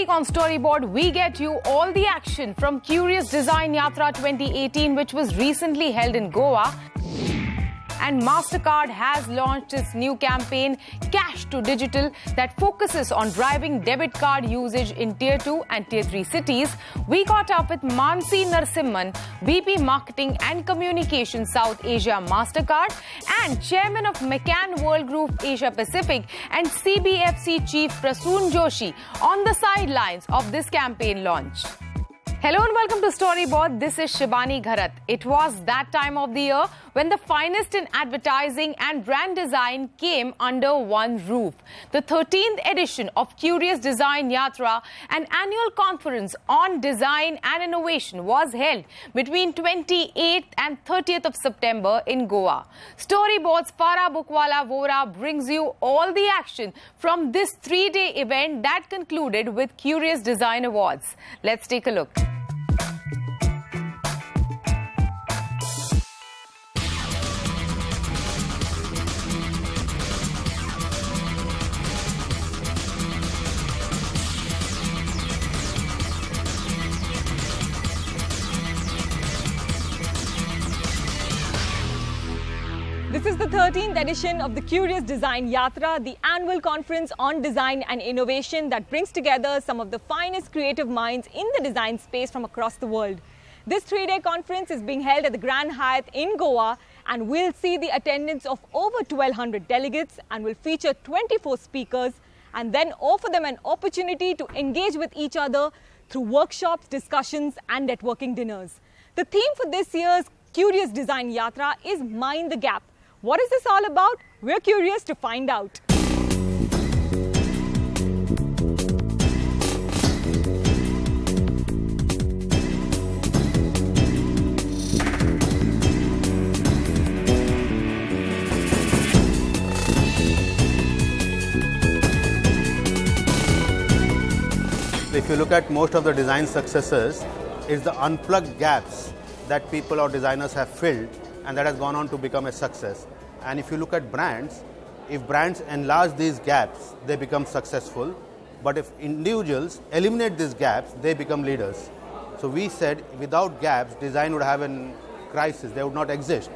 week on Storyboard, we get you all the action from Kyoorious Designyatra 2018, which was recently held in Goa. And MasterCard has launched its new campaign, Cash to Digital, that focuses on driving debit card usage in Tier 2 and Tier 3 cities. We caught up with Mansi Narasimhan, VP Marketing and Communications South Asia MasterCard, and Chairman of McCann World Group Asia Pacific, and CBFC Chief Prasoon Joshi on the sidelines of this campaign launch. Hello and welcome to Storyboard. This is Shibani Gharat. It was that time of the year when the finest in advertising and brand design came under one roof. The 13th edition of Kyoorious Designyatra, an annual conference on design and innovation, was held between 28th and 30th of September in Goa. Storyboard's Farah, Bookwala, Vhora brings you all the action from this three-day event that concluded with Kyoorious Design Awards. Let's take a look. This is the 13th edition of the Kyoorious Designyatra, the annual conference on design and innovation that brings together some of the finest creative minds in the design space from across the world. This three-day conference is being held at the Grand Hyatt in Goa and will see the attendance of over 1,200 delegates and will feature 24 speakers and then offer them an opportunity to engage with each other through workshops, discussions and networking dinners. The theme for this year's Kyoorious Designyatra is Mind the Gap. What is this all about? We're curious to find out. If you look at most of the design successes, it's the unplugged gaps that people or designers have filled, and that has gone on to become a success. And if you look at brands, if brands enlarge these gaps, they become successful. But if individuals eliminate these gaps, they become leaders. So we said without gaps, design would have a crisis, they would not exist.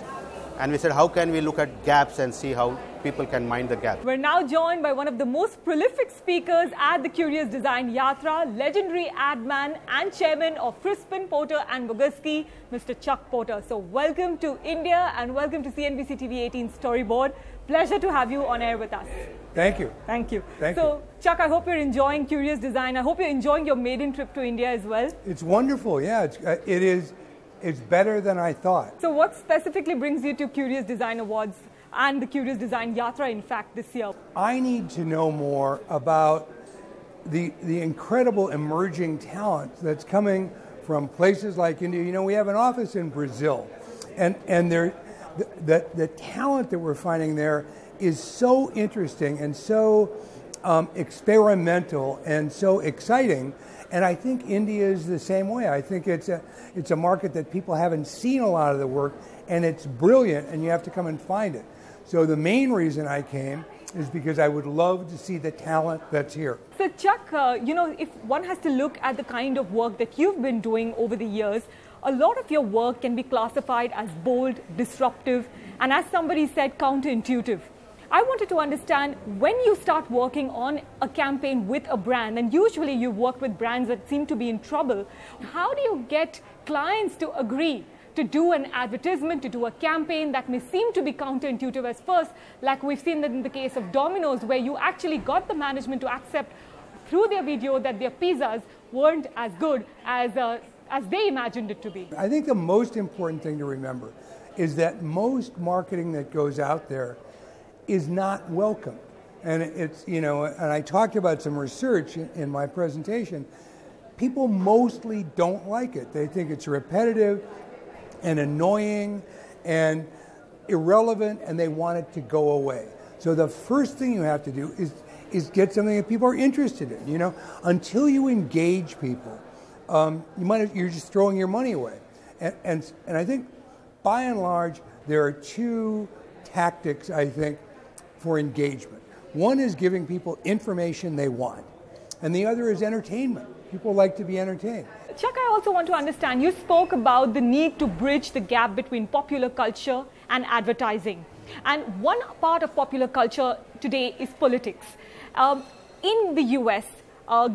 And we said, how can we look at gaps and see how people can mind the gap? We're now joined by one of the most prolific speakers at the Kyoorious Designyatra, legendary ad man and chairman of Crispin, Porter and Boguski, Mr. Chuck Porter. So welcome to India and welcome to CNBC TV 18 Storyboard. Pleasure to have you on air with us. Thank you. Thank you. Thank you. So, Chuck, I hope you're enjoying Kyoorious Design. I hope you're enjoying your maiden trip to India as well. It's wonderful. Yeah, it is. It's better than I thought. So what specifically brings you to Kyoorious Design Awards and the Kyoorious Designyatra, in fact, this year? I need to know more about the incredible emerging talent that's coming from places like India. You know, we have an office in Brazil, and the talent that we're finding there is so interesting and so experimental and so exciting. And I think India is the same way. I think it's a market that people haven't seen a lot of the work, and it's brilliant, and you have to come and find it. So the main reason I came is because I would love to see the talent that's here. So Chuck, you know, if one has to look at the kind of work that you've been doing over the years, a lot of your work can be classified as bold, disruptive, and as somebody said, counterintuitive. I wanted to understand, when you start working on a campaign with a brand, and usually you work with brands that seem to be in trouble, how do you get clients to agree to do an advertisement, to do a campaign that may seem to be counterintuitive as first, like we've seen in the case of Domino's, where you actually got the management to accept through their video that their pizzas weren't as good as they imagined it to be? I think the most important thing to remember is that most marketing that goes out there is not welcome. And it's, you know, and I talked about some research in my presentation. People mostly don't like it. They think it's repetitive and annoying and irrelevant, and they want it to go away. So the first thing you have to do is get something that people are interested in. You know, until you engage people, you're just throwing your money away. And I think, by and large, there are two tactics, I think, for engagement. One is giving people information they want. and the other is entertainment. People like to be entertained. Chuck, I also want to understand, you spoke about the need to bridge the gap between popular culture and advertising. And one part of popular culture today is politics. In the US,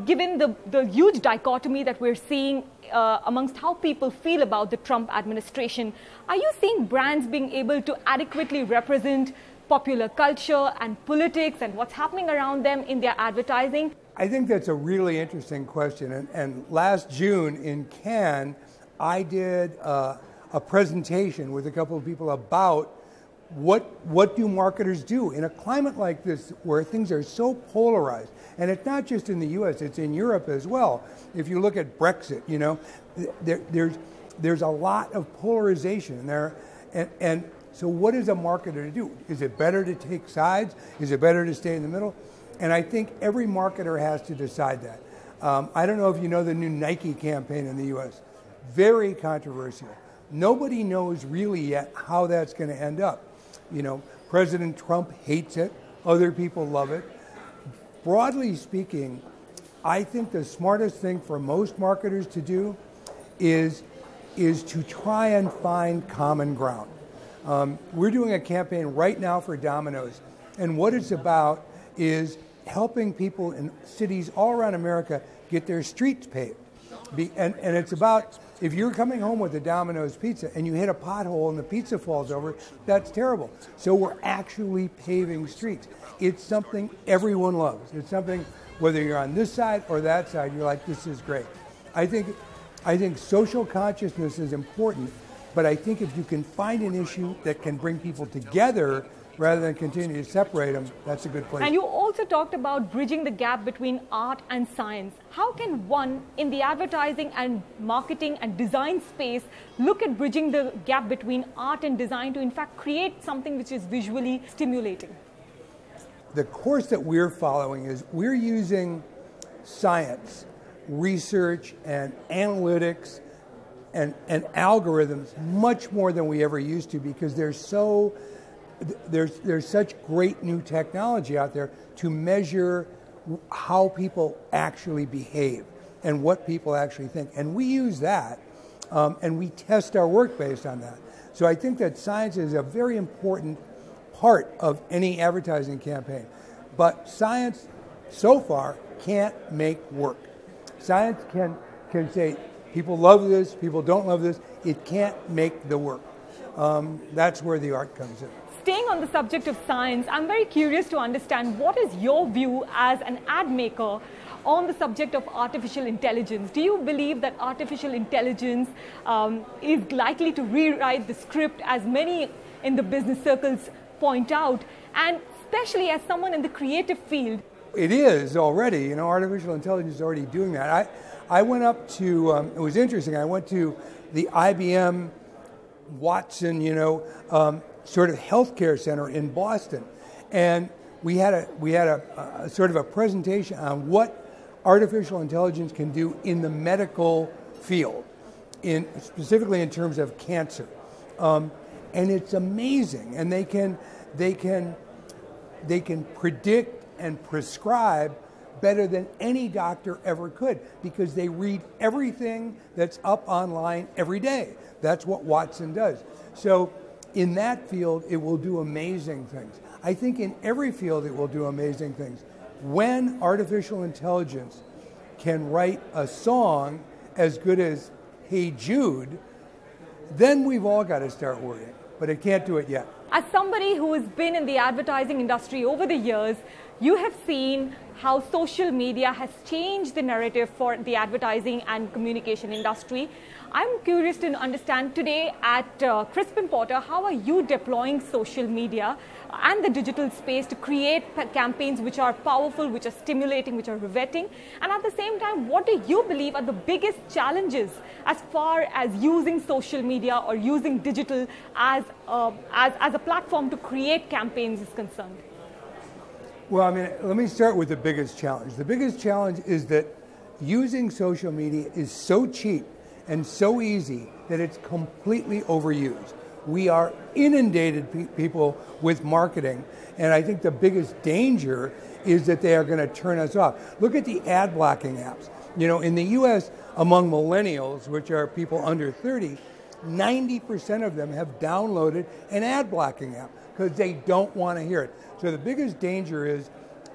given the huge dichotomy that we're seeing amongst how people feel about the Trump administration, are you seeing brands being able to adequately represent popular culture and politics and what's happening around them in their advertising? I think that's a really interesting question. And last June in Cannes, I did a presentation with a couple of people about what do marketers do in a climate like this where things are so polarized. And it's not just in the US, it's in Europe as well. If you look at Brexit, you know, there's a lot of polarization there. And so what is a marketer to do? Is it better to take sides? Is it better to stay in the middle? And I think every marketer has to decide that. I don't know if you know the new Nike campaign in the US. Very controversial. Nobody knows really yet how that's going to end up. You know, President Trump hates it. Other people love it. Broadly speaking, I think the smartest thing for most marketers to do is to try and find common ground. We're doing a campaign right now for Domino's, and what it's about is helping people in cities all around America get their streets paved. And it's about, if you're coming home with a Domino's pizza and you hit a pothole and the pizza falls over, that's terrible. So we're actually paving streets. It's something everyone loves. It's something, whether you're on this side or that side, you're like, this is great. I think social consciousness is important, but I think if you can find an issue that can bring people together rather than continue to separate them, that's a good place. And you also talked about bridging the gap between art and science. How can one, in the advertising and marketing and design space, look at bridging the gap between art and design to, in fact, create something which is visually stimulating? The course that we're following is we're using science, research, and analytics and algorithms much more than we ever used to, because there's such great new technology out there to measure how people actually behave and what people actually think. And we use that, and we test our work based on that. So I think that science is a very important part of any advertising campaign. But science, so far, can't make work. Science can say, people love this, people don't love this. It can't make the work. That's where the art comes in. Staying on the subject of science, I'm very curious to understand what is your view as an ad maker on the subject of artificial intelligence. Do you believe that artificial intelligence is likely to rewrite the script, as many in the business circles point out, and especially as someone in the creative field? It is already. You know, artificial intelligence is already doing that. I went up to, it was interesting, I went to the IBM Watson, sort of healthcare center in Boston, and we had a sort of a presentation on what artificial intelligence can do in the medical field, specifically in terms of cancer, and it's amazing. And they can predict and prescribe better than any doctor ever could, because they read everything that's up online every day. That's what Watson does. So in that field, it will do amazing things. I think in every field, it will do amazing things. When artificial intelligence can write a song as good as Hey Jude, then we've all got to start worrying. But it can't do it yet. As somebody who has been in the advertising industry over the years, you have seen how social media has changed the narrative for the advertising and communication industry. I'm curious to understand today at Crispin Porter, how are you deploying social media and the digital space to create campaigns which are powerful, which are stimulating, which are riveting? And at the same time, what do you believe are the biggest challenges as far as using social media or using digital as a platform to create campaigns is concerned? Well, I mean, let me start with the biggest challenge. The biggest challenge is that using social media is so cheap and so easy that it's completely overused. We are inundated people with marketing, and I think the biggest danger is that they are going to turn us off. Look at the ad blocking apps. You know, in the U.S., among millennials, which are people under 30, 90% of them have downloaded an ad blocking app because they don't want to hear it. So the biggest danger is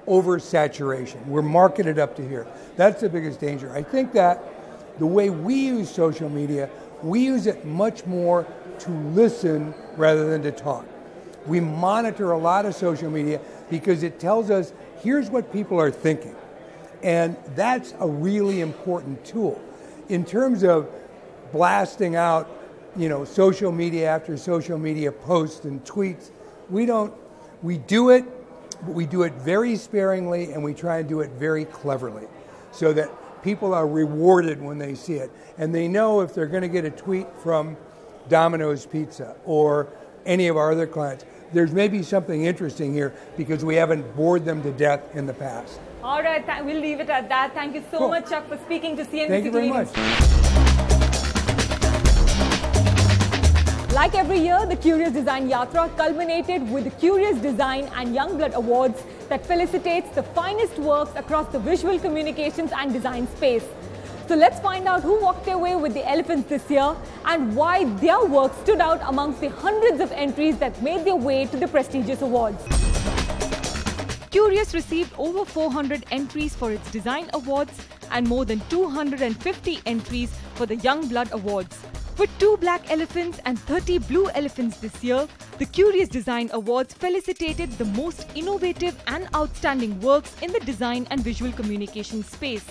oversaturation. We're marketed up to here. That's the biggest danger. I think that the way we use social media, we use it much more to listen rather than to talk. We monitor a lot of social media because it tells us, here's what people are thinking. And that's a really important tool. In terms of blasting out, you know, social media after social media posts and tweets, we do it, but we do it very sparingly, and we try and do it very cleverly so that people are rewarded when they see it. And they know if they're going to get a tweet from Domino's Pizza or any of our other clients, there's maybe something interesting here because we haven't bored them to death in the past. All right, we'll leave it at that. Thank you so much, Chuck, for speaking to CNBC. Thank you very much. Like every year, the Kyoorious Designyatra culminated with the Kyoorious Design and Youngblood Awards that felicitates the finest works across the visual communications and design space. So let's find out who walked away with the elephants this year and why their work stood out amongst the hundreds of entries that made their way to the prestigious awards. Kyoorious received over 400 entries for its design awards and more than 250 entries for the Youngblood Awards. With 2 black elephants and 30 blue elephants this year, the Kyoorious Design Awards felicitated the most innovative and outstanding works in the design and visual communication space.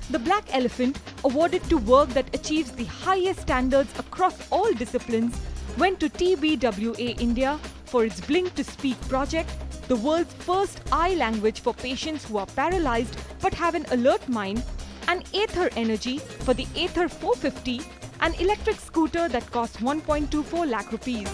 The black elephant, awarded to work that achieves the highest standards across all disciplines, went to TBWA India for its Blink to Speak project, the world's first eye language for patients who are paralyzed but have an alert mind, and Aether Energy for the Aether 450, an electric scooter that costs 1.24 lakh rupees.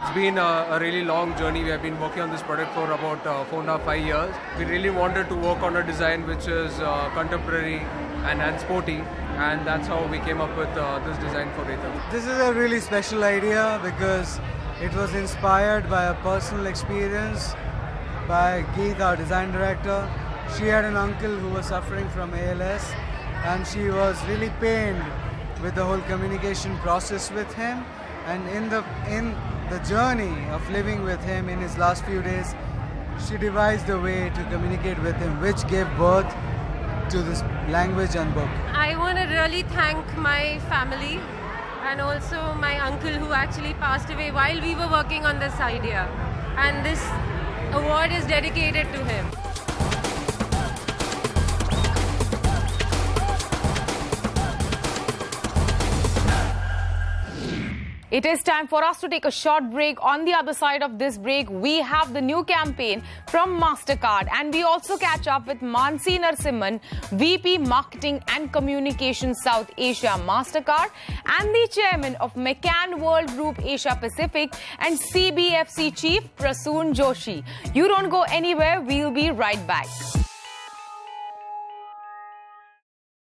It's been a really long journey. We have been working on this product for about 4.5 years. We really wanted to work on a design which is contemporary and sporty, and that's how we came up with this design for Aether. This is a really special idea because it was inspired by a personal experience by Geet, our design director. She had an uncle who was suffering from ALS, and she was really pained with the whole communication process with him. And in the journey of living with him in his last few days, she devised a way to communicate with him, which gave birth to this language and book. I want to really thank my family and also my uncle who actually passed away while we were working on this idea. And this award is dedicated to him. It is time for us to take a short break. On the other side of this break, we have the new campaign from MasterCard. And we also catch up with Mansi Narasimhan, VP Marketing and Communications South Asia MasterCard, and the chairman of McCann World Group Asia Pacific and CBFC Chief Prasoon Joshi. You don't go anywhere. We'll be right back.